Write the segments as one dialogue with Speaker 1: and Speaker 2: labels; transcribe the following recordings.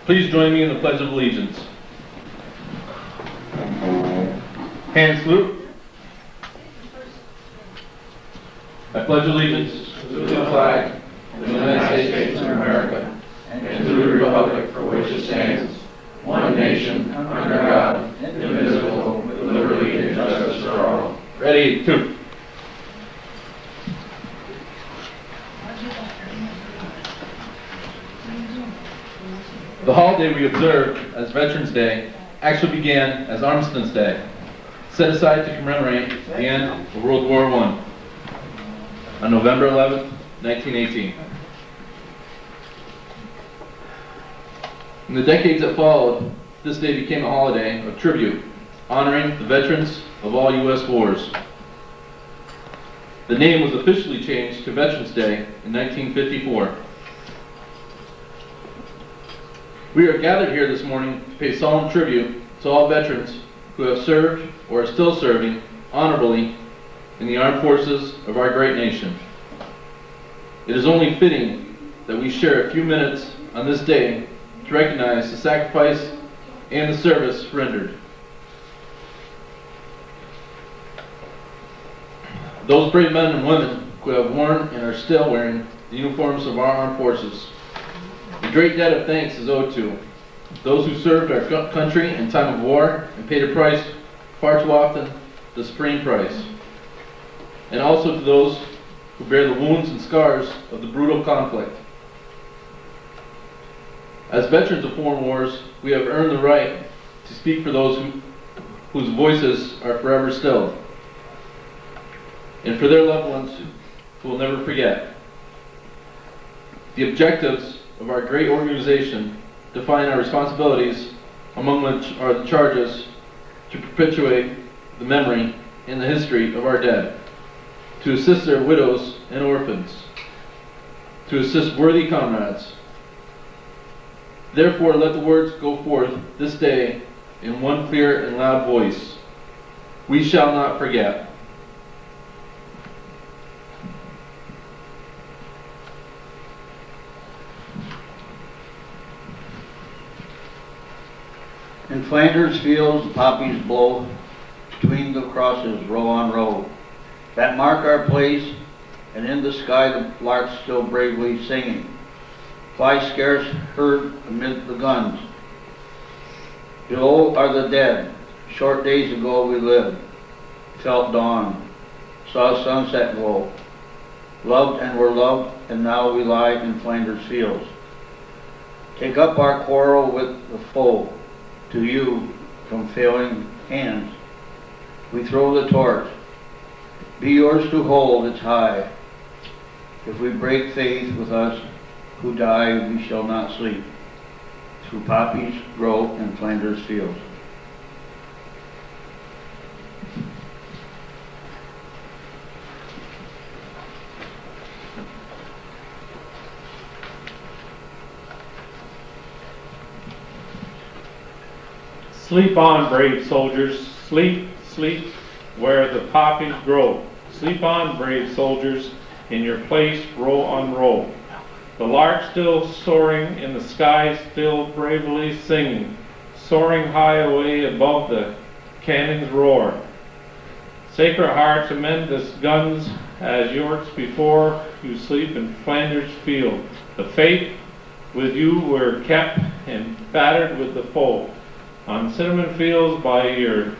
Speaker 1: Please join me in the Pledge of Allegiance. Hand salute. I pledge allegiance
Speaker 2: to the flag of the United States of America and to the republic for which it stands, one nation, under God, indivisible, with liberty and justice for all.
Speaker 1: Ready, two. The holiday we observe as Veterans Day actually began as Armistice Day, set aside to commemorate the end of World War I on November 11, 1918. In the decades that followed, this day became a holiday of tribute, honoring the veterans of all U.S. wars. The name was officially changed to Veterans Day in 1954. We are gathered here this morning to pay solemn tribute to all veterans who have served or are still serving honorably in the armed forces of our great nation. It is only fitting that we share a few minutes on this day to recognize the sacrifice and the service rendered. Those brave men and women who have worn and are still wearing the uniforms of our armed forces. A great debt of thanks is owed to those who served our country in time of war and paid a price, far too often, the supreme price. And also to those who bear the wounds and scars of the brutal conflict. As veterans of foreign wars, we have earned the right to speak for those whose voices are forever stilled, and for their loved ones who will never forget. The objectives of our great organization define our responsibilities, among which are the charges to perpetuate the memory and the history of our dead, to assist their widows and orphans, to assist worthy comrades. Therefore, let the words go forth this day in one clear and loud voice. We shall not forget.
Speaker 3: In Flanders fields the poppies blow, between the crosses row on row, that mark our place, and in the sky the larks still bravely singing, fly scarce heard amid the guns. Below are the dead, short days ago we lived, felt dawn, saw sunset glow, loved and were loved, and now we lie in Flanders fields. Take up our quarrel with the foe, to you from failing hands we throw the torch. Be yours to hold, it's high. If we break faith with us who die, we shall not sleep. Through poppies grow in Flanders fields.
Speaker 4: Sleep on, brave soldiers, sleep, sleep, where the poppies grow. Sleep on, brave soldiers, in your place, row on row. The lark still soaring in the sky, still bravely singing, soaring high away above the cannon's roar. Sacred Hearts amend the guns as yours before you sleep in Flanders field. The faith with you were kept and battered with the foe. On cinnamon fields by you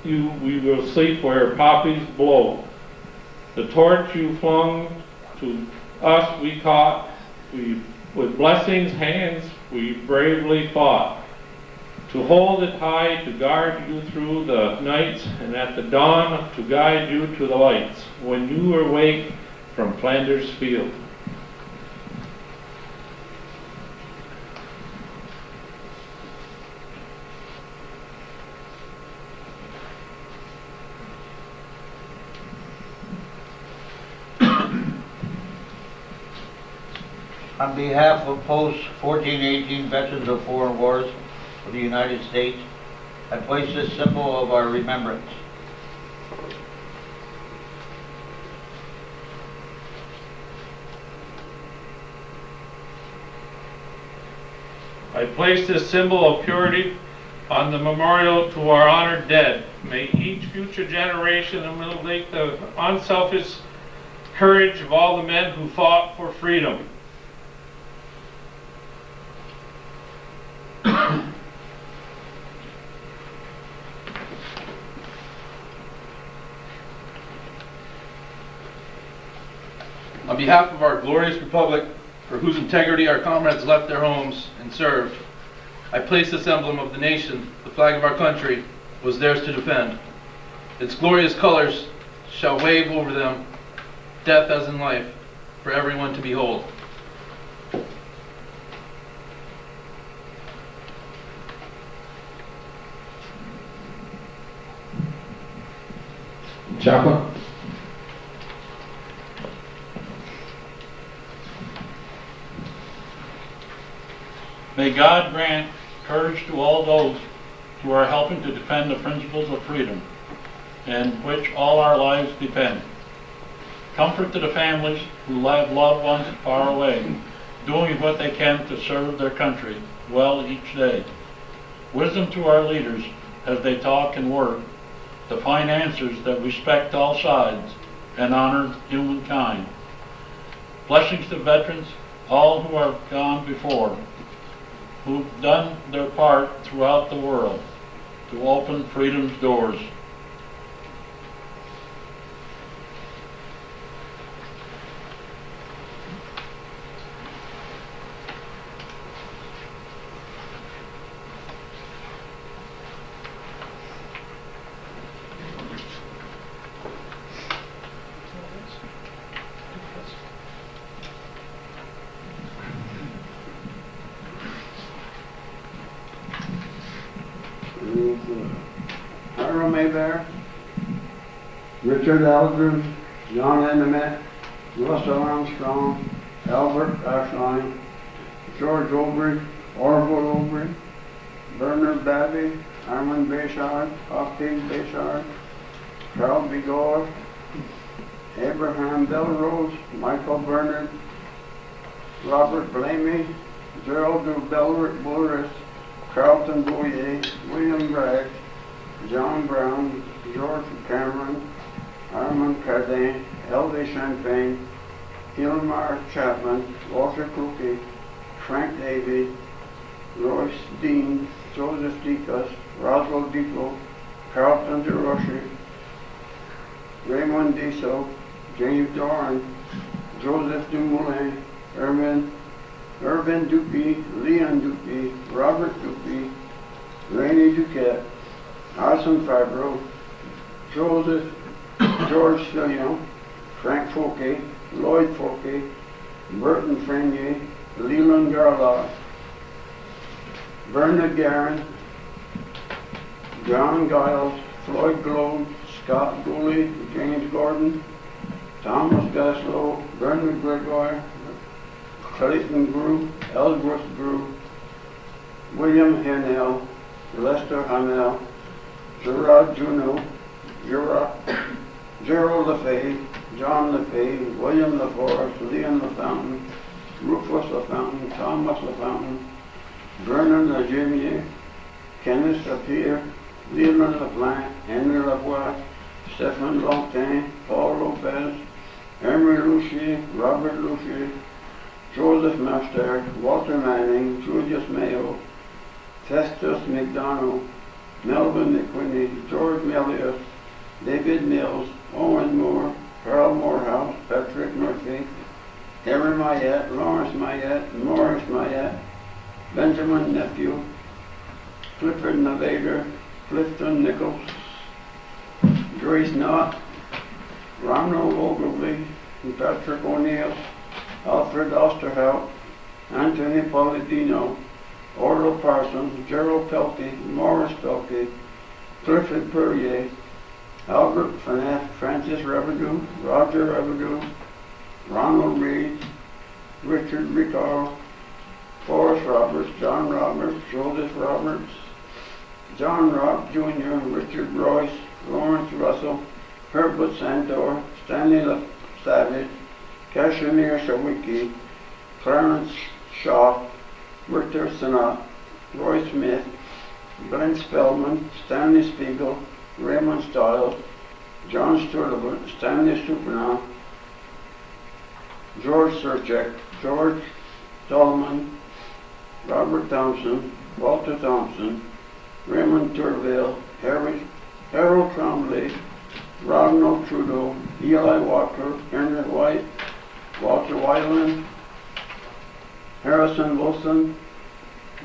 Speaker 4: we will sleep where poppies blow. The torch you flung to us we caught, with blessings hands we bravely fought. To hold it high, to guard you through the nights, and at the dawn to guide you to the lights, when you awake from Flanders field.
Speaker 3: On behalf of Post 1418 Veterans of Foreign Wars of the United States, I place this symbol of our remembrance.
Speaker 4: I place this symbol of purity on the memorial to our honored dead. May each future generation emulate the unselfish courage of all the men who fought for freedom.
Speaker 1: On behalf of our glorious republic, for whose integrity our comrades left their homes and served, I place this emblem of the nation, the flag of our country, was theirs to defend. Its glorious colors shall wave over them, death as in life, for everyone to behold.
Speaker 2: Chaplain.
Speaker 5: May God grant courage to all those who are helping to defend the principles of freedom, in which all our lives depend. Comfort to the families who have loved ones far away, doing what they can to serve their country well each day. Wisdom to our leaders as they talk and work to find answers that respect all sides and honor humankind. Blessings to veterans, all who have gone before, who've done their part throughout the world to open freedom's doors.
Speaker 3: Harold Maybear, Richard Eldridge, John Endemet, Russell Armstrong, Albert Ashline, George Obry, Orville Obry, Bernard Babby, Armand Béchard, Octave Béchard, Charles Bigore, Abraham Belrose, Michael Bernard, Robert Blamey, Gerald Belrick Bulris, Carlton Boyer, William Bragg, John Brown, George Cameron, Armand Cardin, L.D. Champagne, Hilmar Chapman, Walter Cookie, Frank Davey, Royce Dean, Joseph Deacus, Roswell Depot, Carlton DeRoche, Raymond Deso, James Doran, Joseph Dumoulin, Irvin Dupy, Leon Dupy, Robert Dupy, Rainey Duquette, Arson Fabro, George Fillion, Frank Fouquet, Lloyd Fouquet, Burton Frenier, Leland Garlock, Bernard Guerin, John Giles, Floyd Globe, Scott Gooley, James Gordon, Thomas Gaslow, Bernard Gregoire, Clayton Grew, Ellsworth Grew, William Hennell, Lester Hamel, Gerard Juno, Gerald LaFay, John LaFay, William LaForest, Leon LaFountain, Rufus LaFountain, Thomas LaFountain, Vernon LaJevier, Kenneth Lapierre, Leland LaPlante, Henry Lavoie, Stephen Longtain, Paul Lopez, Emery Lucier, Robert Lucier, Joseph Mustard, Walter Manning, Julius Mayo, Festus McDonald, Melvin McQuinney, George Melliot, David Mills, Owen Moore, Carl Morehouse, Patrick Murphy, Henry Mayette, Lawrence Mayette, Morris Mayette, Benjamin Nephew, Clifford Navader, Clifton Nichols, Grace Knott, Ronald Ogilvy, and Patrick O'Neill, Alfred Osterhout, Anthony Polidino, Orlo Parsons, Gerald Pelkey, Morris Pelkey, Clifford Perrier, Albert Francis Reverdew, Roger Reverdew, Ronald Reed, Richard Ricard, Forrest Roberts, John Roberts, Joseph Roberts, John Rock Jr., Richard Royce, Lawrence Russell, Herbert Santor, Stanley Savage, Kashmir Shawicki, Clarence Shaw,
Speaker 6: Richter Sinat, Roy Smith, Glenn Spellman, Stanley Spiegel, Raymond Stiles, John Sturtevant, Stanley Supernal, George Surchek, George Solomon, Robert Thompson, Walter Thompson, Raymond Turville, Harold Trombley, Ronald Trudeau, Eli Walker, Henry White, Walter Weiland, Harrison Wilson,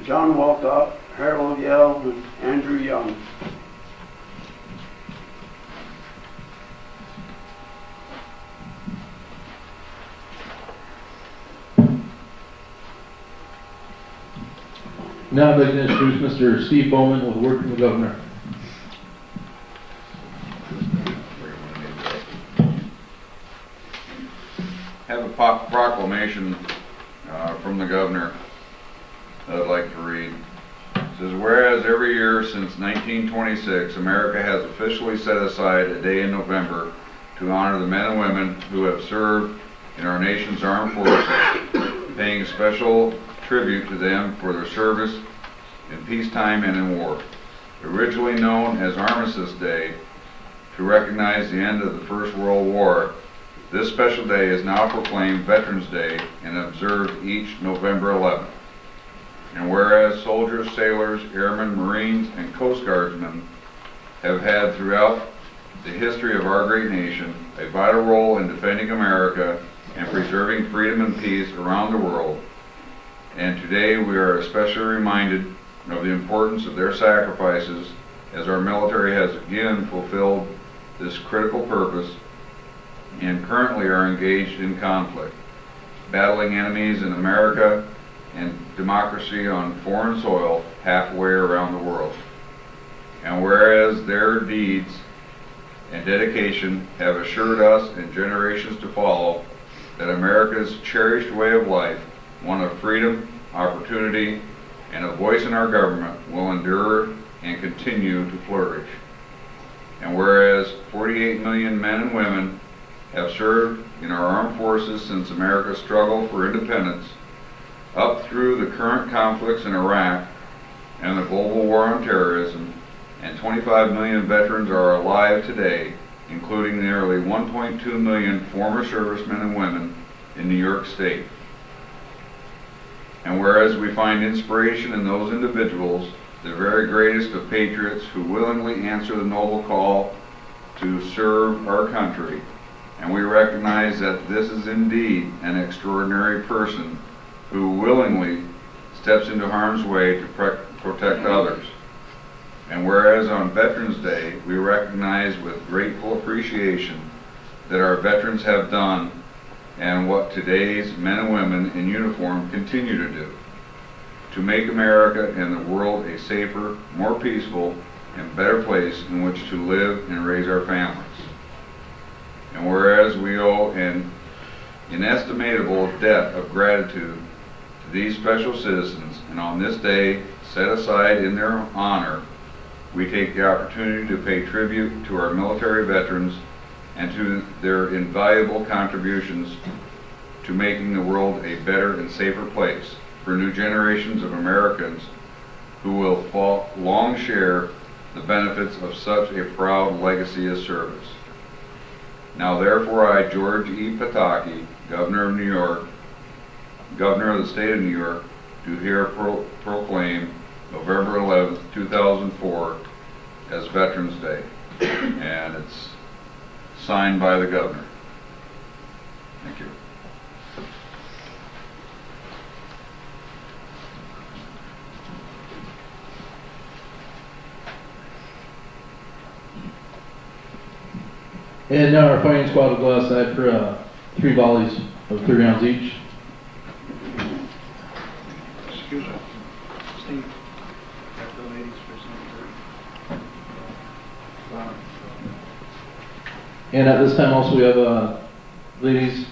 Speaker 6: John Walcott, Harold Yell, and Andrew Young.
Speaker 1: Now I'd like to introduce Mr. Steve Bowman with a word from the governor.
Speaker 2: Have a proclamation from the governor that I'd like to read. It says, whereas every year since 1926, America has officially set aside a day in November to honor the men and women who have served in our nation's armed forces, paying special tribute to them for their service in peacetime and in war. Originally known as Armistice Day to recognize the end of the First World War, this special day is now proclaimed Veterans Day and observed each November 11th. And whereas soldiers, sailors, airmen, Marines, and Coast Guardsmen have had throughout the history of our great nation a vital role in defending America and preserving freedom and peace around the world, and today we are especially reminded of the importance of their sacrifices as our military has again fulfilled this critical purpose and currently are engaged in conflict, battling enemies in America and democracy on foreign soil halfway around the world. And whereas their deeds and dedication have assured us and generations to follow that America's cherished way of life, one of freedom, opportunity, and a voice in our government, will endure and continue to flourish. And whereas 48 million men and women have served in our armed forces since America's struggle for independence, up through the current conflicts in Iraq and the global war on terrorism, and 25 million veterans are alive today, including nearly 1.2 million former servicemen and women in New York State. And whereas we find inspiration in those individuals, the very greatest of patriots who willingly answer the noble call to serve our country, and we recognize that this is indeed an extraordinary person who willingly steps into harm's way to protect others. And whereas on Veterans Day, we recognize with grateful appreciation that our veterans have done and what today's men and women in uniform continue to do to make America and the world a safer, more peaceful, and better place in which to live and raise our families. And whereas we owe an inestimable debt of gratitude to these special citizens, and on this day set aside in their honor, we take the opportunity to pay tribute to our military veterans and to their invaluable contributions to making the world a better and safer place for new generations of Americans who will long share the benefits of such a proud legacy of service. Now therefore I, George E. Pataki, Governor of New York, Governor of the State of New York, do here proclaim November 11th, 2004 as Veterans Day. And it's signed by the Governor. Thank you.
Speaker 1: And now our fighting squad will go outside for 3 volleys of 3 rounds each.
Speaker 6: Excuse me. Steve, have the ladies present.
Speaker 1: And at this time also we have ladies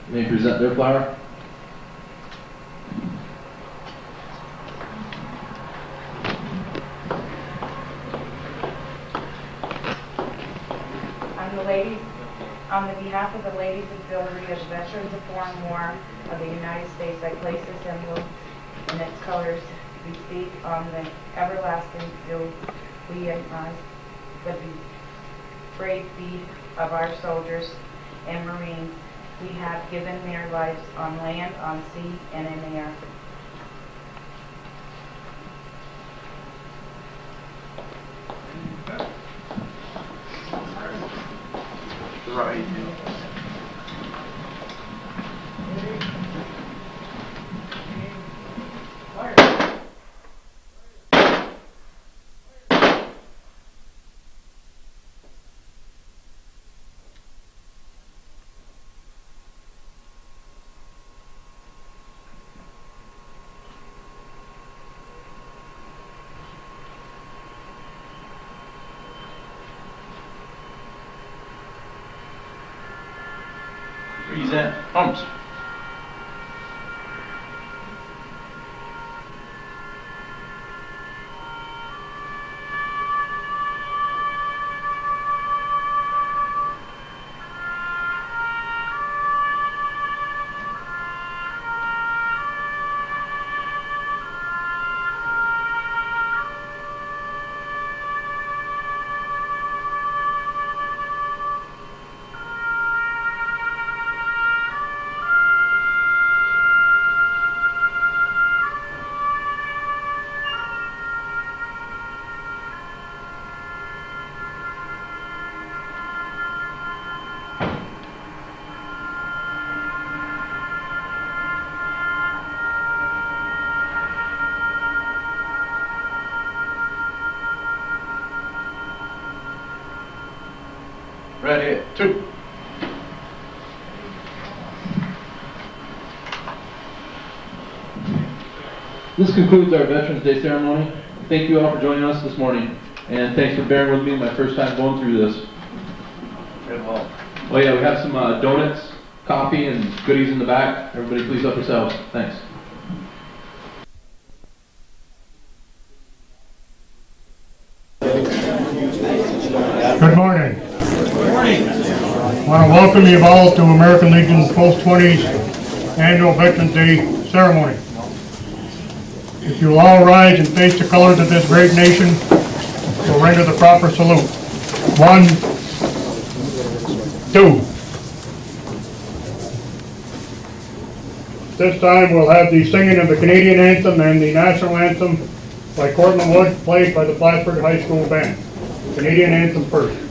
Speaker 1: may present their flower.
Speaker 7: On the behalf of the Ladies Auxiliary of Veterans of Foreign War of the United States, I place this emblem in its colors. We speak on the everlasting field. We acknowledge the brave deed of our soldiers and Marines. We have given their lives on land, on sea, and in air.
Speaker 6: Right.
Speaker 1: Present pumps. Ready, two. This concludes our Veterans Day ceremony. Thank you all for joining us this morning, and thanks for bearing with me my first time going through this.
Speaker 3: Well,
Speaker 1: Oh yeah, we have some donuts, coffee, and goodies in the back. Everybody please help yourselves. Thanks.
Speaker 8: Good morning. Good morning. I want to welcome you all to American Legion Post 20's annual Veterans Day ceremony. If you will all rise and face the colors of this great nation, we'll render the proper salute. 1, 2. This time we'll have the singing of the Canadian Anthem and the National Anthem by Cortland Wood, played by the Plattsburgh High School Band. Canadian Anthem first.